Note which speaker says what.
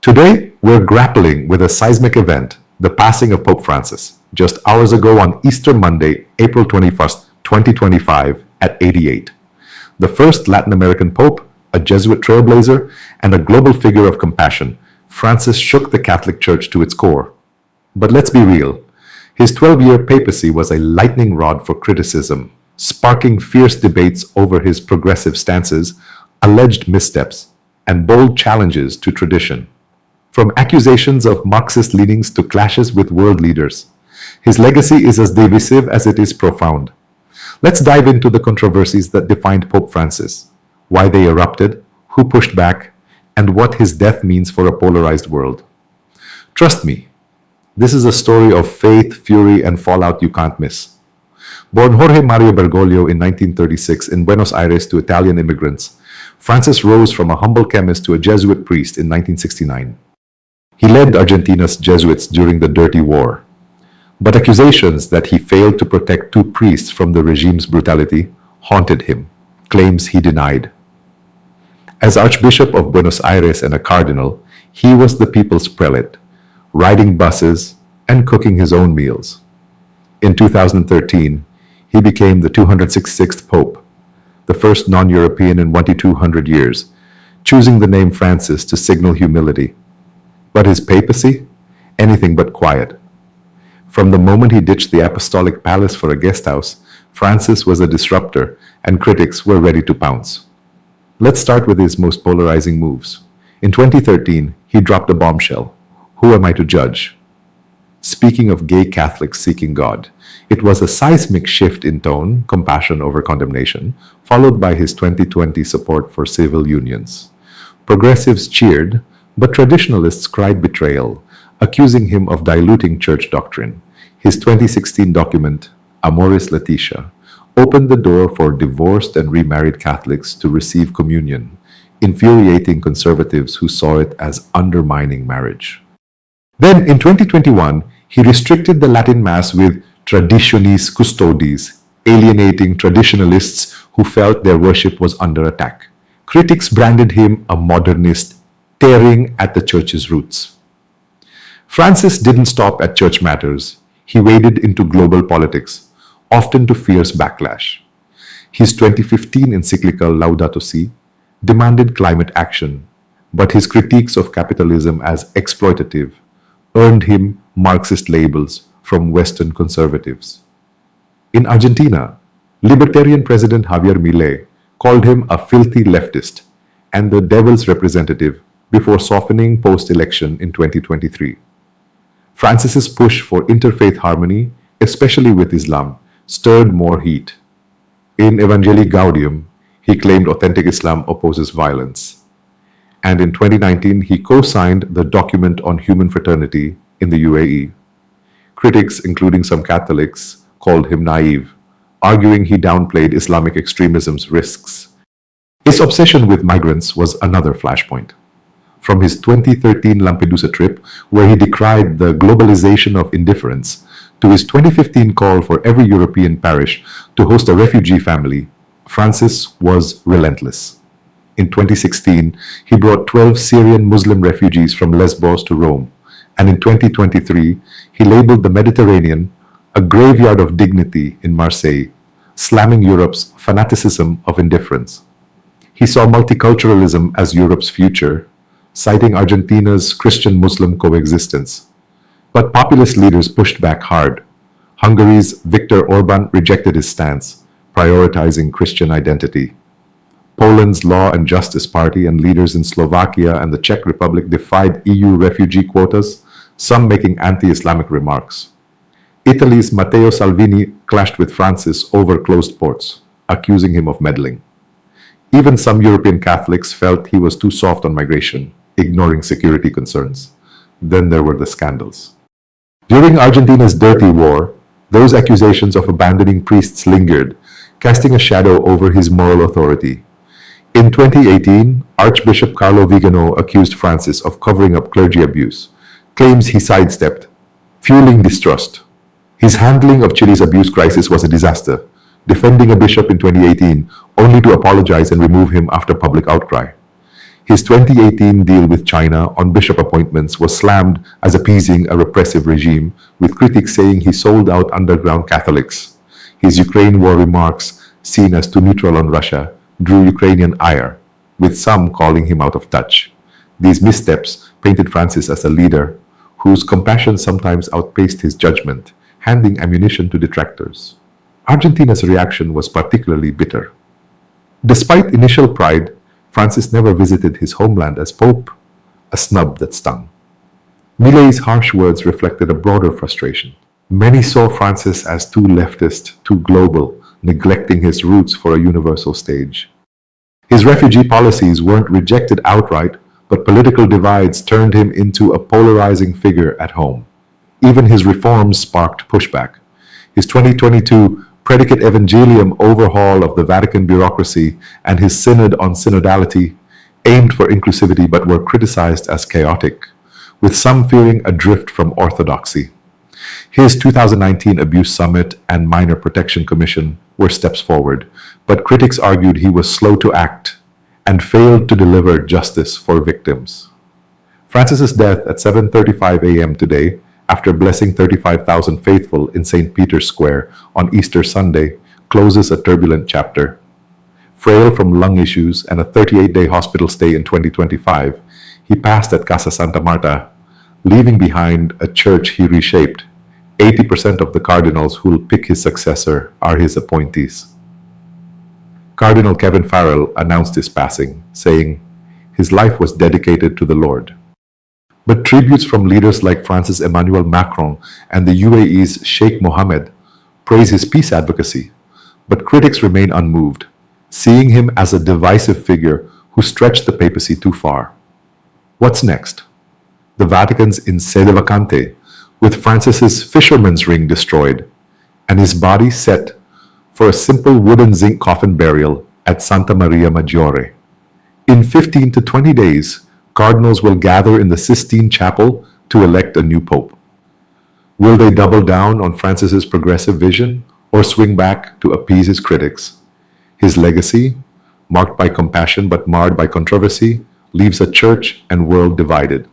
Speaker 1: Today, we're grappling with a seismic event, the passing of Pope Francis, just hours ago on Easter Monday, April 21st, 2025, at 88. The first Latin American Pope, a Jesuit trailblazer, and a global figure of compassion, Francis shook the Catholic Church to its core. But let's be real. His 12-year papacy was a lightning rod for criticism, sparking fierce debates over his progressive stances, alleged missteps, and bold challenges to tradition. From accusations of Marxist leanings to clashes with world leaders, his legacy is as divisive as it is profound. Let's dive into the controversies that defined Pope Francis, why they erupted, who pushed back, and what his death means for a polarized world. Trust me, this is a story of faith, fury, and fallout you can't miss. Born Jorge Mario Bergoglio in 1936 in Buenos Aires to Italian immigrants, Francis rose from a humble chemist to a Jesuit priest in 1969. He led Argentina's Jesuits during the Dirty War. But accusations that he failed to protect two priests from the regime's brutality haunted him, claims he denied. As Archbishop of Buenos Aires and a cardinal, he was the people's prelate, riding buses and cooking his own meals. In 2013, he became the 266th Pope, the first non-European in 1,200 years, choosing the name Francis to signal humility. But his papacy? Anything but quiet. From the moment he ditched the apostolic palace for a guest house, Francis was a disruptor, and critics were ready to pounce. Let's start with his most polarizing moves. In 2013, he dropped a bombshell. Who am I to judge? Speaking of gay Catholics seeking God, it was a seismic shift in tone, compassion over condemnation, followed by his 2020 support for civil unions. Progressives cheered, but traditionalists cried betrayal, accusing him of diluting church doctrine. His 2016 document, Amoris Laetitia, opened the door for divorced and remarried Catholics to receive communion, infuriating conservatives who saw it as undermining marriage. Then, in 2021, he restricted the Latin Mass with traditionis custodes, alienating traditionalists who felt their worship was under attack. Critics branded him a modernist, tearing at the church's roots. Francis didn't stop at church matters. He waded into global politics, often to fierce backlash. His 2015 encyclical Laudato Si demanded climate action, but his critiques of capitalism as exploitative earned him Marxist labels from Western conservatives. In Argentina, Libertarian President Javier Milei called him a filthy leftist and the devil's representative before softening post-election in 2023. Francis's push for interfaith harmony, especially with Islam, stirred more heat. In Evangelii Gaudium, he claimed authentic Islam opposes violence. And in 2019, he co-signed the document on human fraternity in the UAE. Critics, including some Catholics, called him naive, arguing he downplayed Islamic extremism's risks. His obsession with migrants was another flashpoint. From his 2013 Lampedusa trip, where he decried the globalization of indifference, to his 2015 call for every European parish to host a refugee family, Francis was relentless. In 2016, he brought 12 Syrian Muslim refugees from Lesbos to Rome, and in 2023, he labeled the Mediterranean a graveyard of dignity in Marseille, slamming Europe's fanaticism of indifference. He saw multiculturalism as Europe's future, citing Argentina's Christian-Muslim coexistence. But populist leaders pushed back hard. Hungary's Viktor Orbán rejected his stance, prioritizing Christian identity. Poland's Law and Justice Party and leaders in Slovakia and the Czech Republic defied EU refugee quotas, some making anti-Islamic remarks. Italy's Matteo Salvini clashed with Francis over closed ports, accusing him of meddling. Even some European Catholics felt he was too soft on migration, ignoring security concerns. Then there were the scandals. During Argentina's Dirty War, those accusations of abandoning priests lingered, casting a shadow over his moral authority. In 2018, Archbishop Carlo Vigano accused Francis of covering up clergy abuse, claims he sidestepped, fueling distrust. His handling of Chile's abuse crisis was a disaster, defending a bishop in 2018 only to apologize and remove him after public outcry. His 2018 deal with China on bishop appointments was slammed as appeasing a repressive regime, with critics saying he sold out underground Catholics. His Ukraine war remarks, seen as too neutral on Russia, drew Ukrainian ire, with some calling him out of touch. These missteps painted Francis as a leader whose compassion sometimes outpaced his judgment, handing ammunition to detractors. Argentina's reaction was particularly bitter. Despite initial pride, Francis never visited his homeland as Pope, a snub that stung. Milei's harsh words reflected a broader frustration. Many saw Francis as too leftist, too global, neglecting his roots for a universal stage. His refugee policies weren't rejected outright, but political divides turned him into a polarizing figure at home. Even his reforms sparked pushback. His 2022 predicate evangelium overhaul of the Vatican bureaucracy and his synod on synodality aimed for inclusivity but were criticized as chaotic, with some fearing a drift from orthodoxy. His 2019 Abuse Summit and Minor Protection Commission were steps forward, but critics argued he was slow to act and failed to deliver justice for victims. Francis's death at 7:35 a.m. today, after blessing 35,000 faithful in St. Peter's Square on Easter Sunday, closes a turbulent chapter. Frail from lung issues and a 38-day hospital stay in 2025, he passed at Casa Santa Marta, leaving behind a church he reshaped. 80% of the cardinals who'll pick his successor are his appointees. Cardinal Kevin Farrell announced his passing, saying, "His life was dedicated to the Lord." But tributes from leaders like Francis Emmanuel Macron and the UAE's Sheikh Mohammed praise his peace advocacy. But critics remain unmoved, seeing him as a divisive figure who stretched the papacy too far. What's next? The Vatican's in sede vacante, with Francis's fisherman's ring destroyed, and his body set for a simple wooden zinc coffin burial at Santa Maria Maggiore. In 15 to 20 days, cardinals will gather in the Sistine Chapel to elect a new pope. Will they double down on Francis's progressive vision or swing back to appease his critics? His legacy, marked by compassion but marred by controversy, leaves a church and world divided.